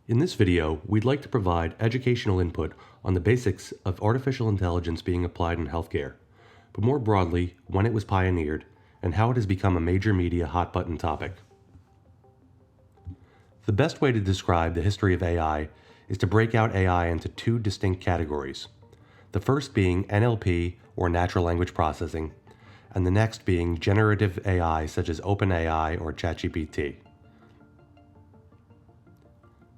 In this video, we'd like to provide educational input on the basics of artificial intelligence being applied in healthcare, but more broadly, when it was pioneered and how it has become a major media hot-button topic. The best way to describe the history of AI is to break out AI into two distinct categories, the first being NLP, or natural language processing, and the next being generative AI such as OpenAI or ChatGPT.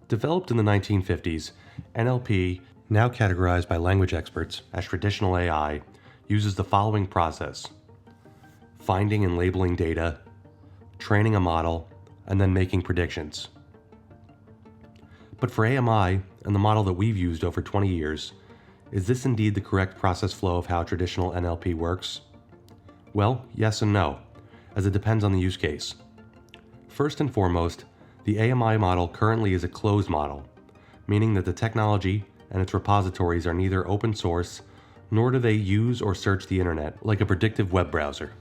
Developed in the 1950s, NLP, now categorized by language experts as traditional AI, uses the following process: finding and labeling data, training a model, and then making predictions. But for AMI, and the model that we've used over 20 years, is this indeed the correct process flow of how traditional NLP works? Well, yes and no, as it depends on the use case. First and foremost, the AMI model currently is a closed model, meaning that the technology and its repositories are neither open source, nor do they use or search the internet like a predictive web browser.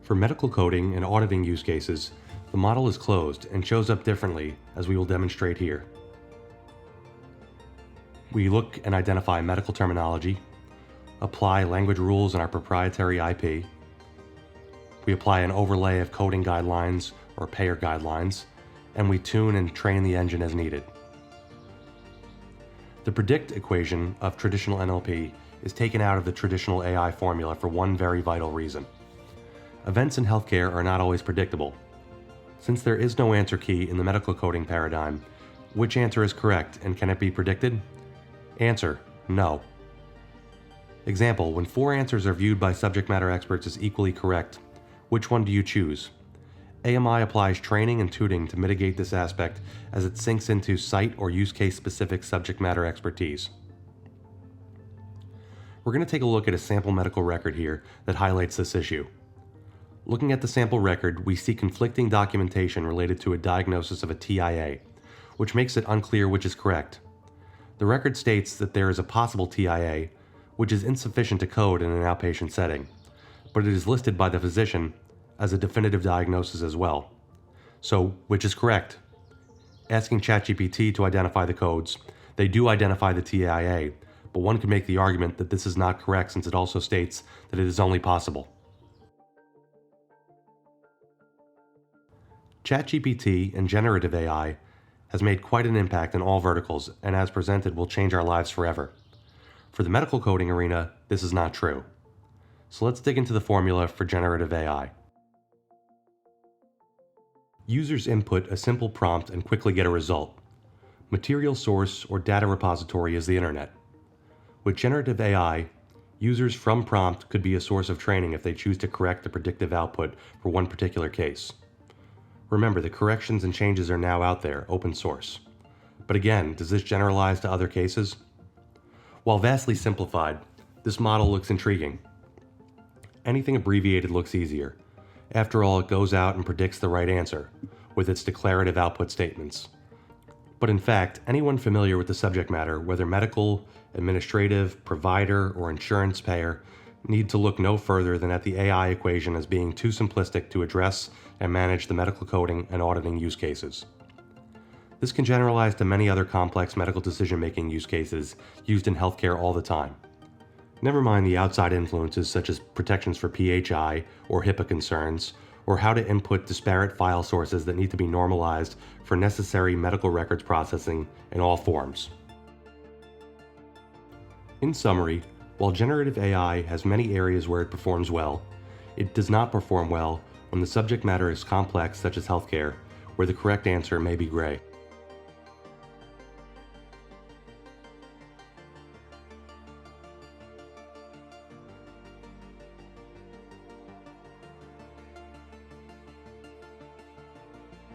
For medical coding and auditing use cases, the model is closed and shows up differently, as we will demonstrate here. We look and identify medical terminology, apply language rules in our proprietary IP, we apply an overlay of coding guidelines or payer guidelines, and we tune and train the engine as needed. The predict equation of traditional NLP is taken out of the traditional AI formula for one very vital reason. Events in healthcare are not always predictable. Since there is no answer key in the medical coding paradigm, which answer is correct and can it be predicted? Answer: no. Example: when 4 answers are viewed by subject matter experts as equally correct, which one do you choose? AMI applies training and tuning to mitigate this aspect as it sinks into site or use case specific subject matter expertise. We're going to take a look at a sample medical record here that highlights this issue. Looking at the sample record, we see conflicting documentation related to a diagnosis of a TIA, which makes it unclear which is correct. The record states that there is a possible TIA, which is insufficient to code in an outpatient setting, but it is listed by the physician as a definitive diagnosis as well. So, which is correct? Asking ChatGPT to identify the codes, they do identify the TIA, but one could make the argument that this is not correct since it also states that it is only possible. ChatGPT and generative AI has made quite an impact in all verticals, and as presented will change our lives forever. For the medical coding arena, this is not true. So let's dig into the formula for generative AI. Users input a simple prompt and quickly get a result. Material source or data repository is the internet. With generative AI, users from prompt could be a source of training if they choose to correct the predictive output for one particular case. Remember, the corrections and changes are now out there, open source. But again, does this generalize to other cases? While vastly simplified, this model looks intriguing. Anything abbreviated looks easier. After all, it goes out and predicts the right answer, with its declarative output statements. But in fact, anyone familiar with the subject matter, whether medical, administrative, provider, or insurance payer, need to look no further than at the AI equation as being too simplistic to address and manage the medical coding and auditing use cases. This can generalize to many other complex medical decision-making use cases used in healthcare all the time. Never mind the outside influences such as protections for PHI or HIPAA concerns, or how to input disparate file sources that need to be normalized for necessary medical records processing in all forms. In summary, while generative AI has many areas where it performs well, it does not perform well when the subject matter is complex such as healthcare, where the correct answer may be gray.